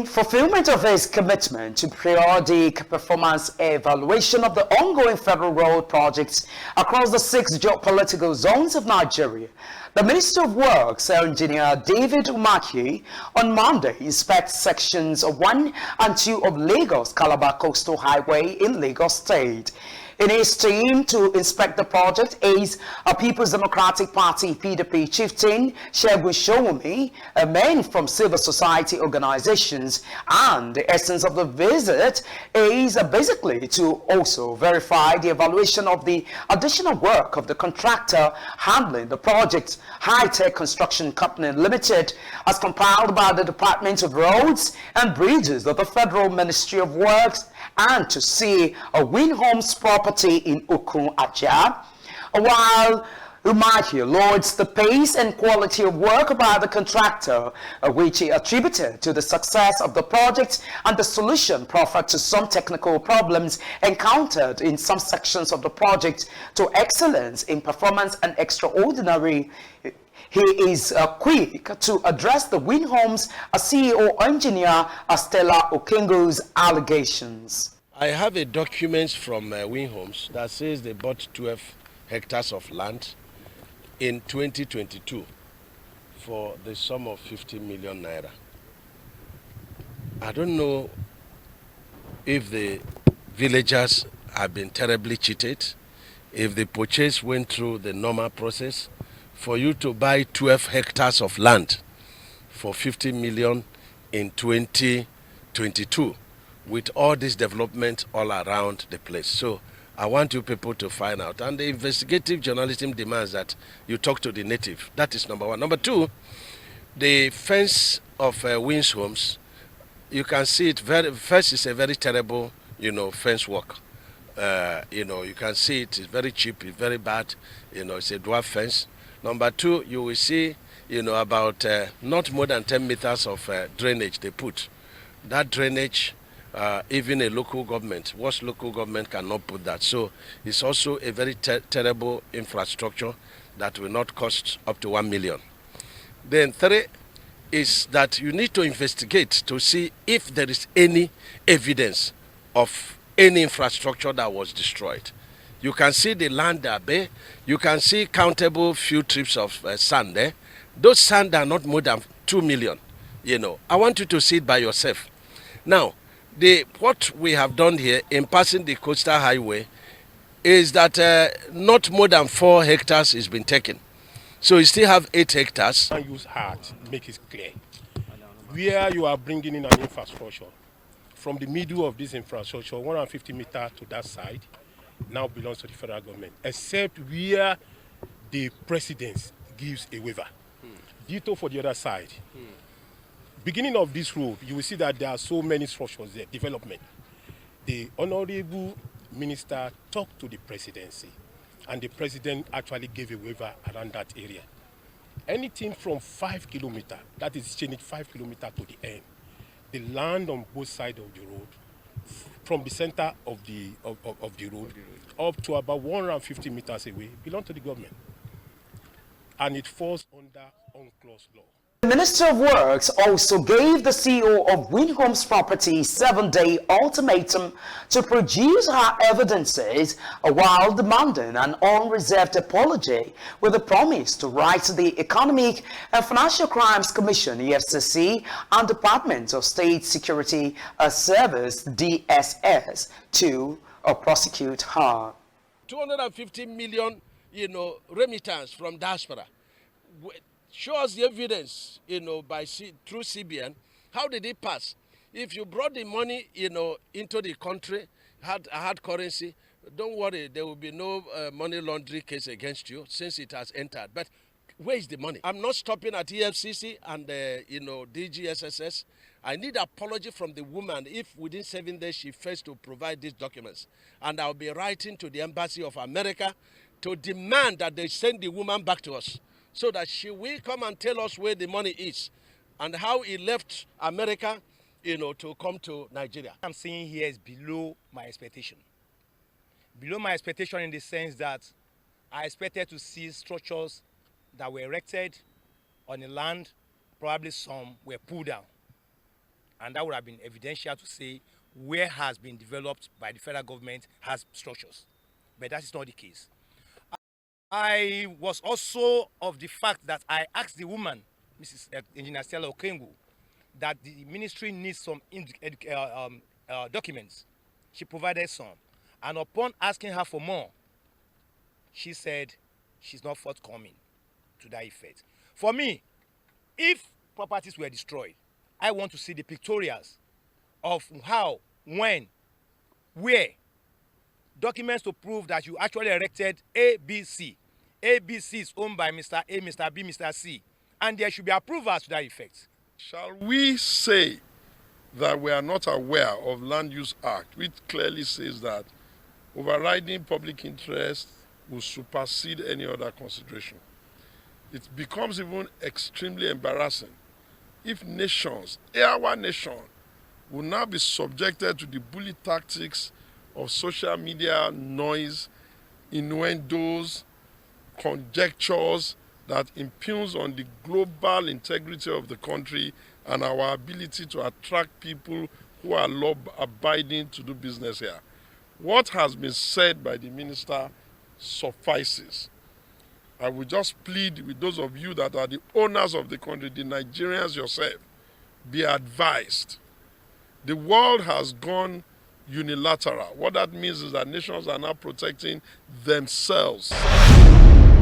In fulfillment of his commitment to periodic performance evaluation of the ongoing federal road projects across the 6 geopolitical zones of Nigeria, the Minister of Works, Engineer David UMAHI, on Monday inspects sections 1 and 2 of Lagos-Calabar Coastal Highway in Lagos State. In his team to inspect the project is a People's Democratic Party (PDP) chieftain, Segun Showumi, a man from civil society organizations, and the essence of the visit is basically to also verify the evaluation of the additional work of the contractor handling the project, High Tech Construction Company Limited, as compiled by the Department of Roads and Bridges of the Federal Ministry of Works, and to see a Win Homes property in Okun Aja, while UMAHI lauds the pace and quality of work by the contractor, which he attributed to the success of the project and the solution proffered to some technical problems encountered in some sections of the project, to excellence in performance and extraordinary. He is quick to address the Win Homes CEO engineer Stella Okengo's allegations. I have a document from Win Homes that says they bought 12 hectares of land in 2022 for the sum of 50 million naira. I don't know if the villagers have been terribly cheated, if the purchase went through the normal process. For you to buy 12 hectares of land for 50 million in 2022 with all this development all around the place. So I want you people to find out. And the investigative journalism demands that you talk to the native. That is number one. Number two, the fence of Wins Homes, you can see it first is a very terrible, fence work. You can see it is very cheap, it's very bad, it's a dwarf fence. Number two, you will see, about not more than 10 meters of drainage they put. That drainage, even a local government, what local government cannot put that. So it's also a very terrible infrastructure that will not cost up to 1 million. Then three is that you need to investigate to see if there is any evidence of any infrastructure that was destroyed. You can see the land there, bare. You can see countable few trips of sand there. Those sand are not more than 2 million. I want you to see it by yourself. Now, what we have done here in passing the coastal highway is that not more than 4 hectares has been taken. So you still have 8 hectares. And use heart, make it clear. Where you are bringing in an infrastructure, from the middle of this infrastructure, 150 meters to that side, now belongs to the federal government, except where the president gives a waiver. Ditto for the other side. Beginning of this road, you will see that there are so many structures there, development. The honorable minister talked to the presidency, and the president actually gave a waiver around that area. Anything from 5 kilometers, that is changing 5 kilometers to the end, the land on both sides of the road, from the center of the road up to about 150 meters away, belong to the government. And it falls under unclosed law. The Minister of Works also gave the CEO of Win Homes Property 7-day ultimatum to produce her evidences while demanding an unreserved apology, with a promise to write the Economic and Financial Crimes Commission (EFCC) and Department of State Security Service (DSS) to prosecute her. 250 million, remittance from diaspora. Show us the evidence, through CBN. How did it pass? If you brought the money, into the country, hard currency, don't worry, there will be no money laundering case against you since it has entered. But where is the money? I'm not stopping at EFCC and, DGSSS. I need apology from the woman if within 7 days she fails to provide these documents. And I'll be writing to the Embassy of America to demand that they send the woman back to us, so that she will come and tell us where the money is and how he left America, to come to Nigeria. I'm seeing here is below my expectation. Below my expectation in the sense that I expected to see structures that were erected on the land, probably some were pulled down. and that would have been evidential to say where has been developed by the federal government has structures. But that is not the case. I was also of the fact that I asked the woman, Mrs. Engineer Stella Okengu, that the ministry needs some documents. She provided some. And upon asking her for more, she said she's not forthcoming to that effect. For me, if properties were destroyed, I want to see the pictorials of how, when, where, documents to prove that you actually erected ABC. ABC is owned by Mr. A, Mr. B, Mr. C. And there should be approvals to that effect. Shall we say that we are not aware of Land Use Act, which clearly says that overriding public interest will supersede any other consideration? It becomes even extremely embarrassing if nations, our nation, will now be subjected to the bully tactics of social media noise, innuendos, conjectures that impugns on the global integrity of the country and our ability to attract people who are law-abiding to do business here. What has been said by the minister suffices. I will just plead with those of you that are the owners of the country, the Nigerians yourself, be advised. The world has gone unilateral. What that means is that nations are now protecting themselves.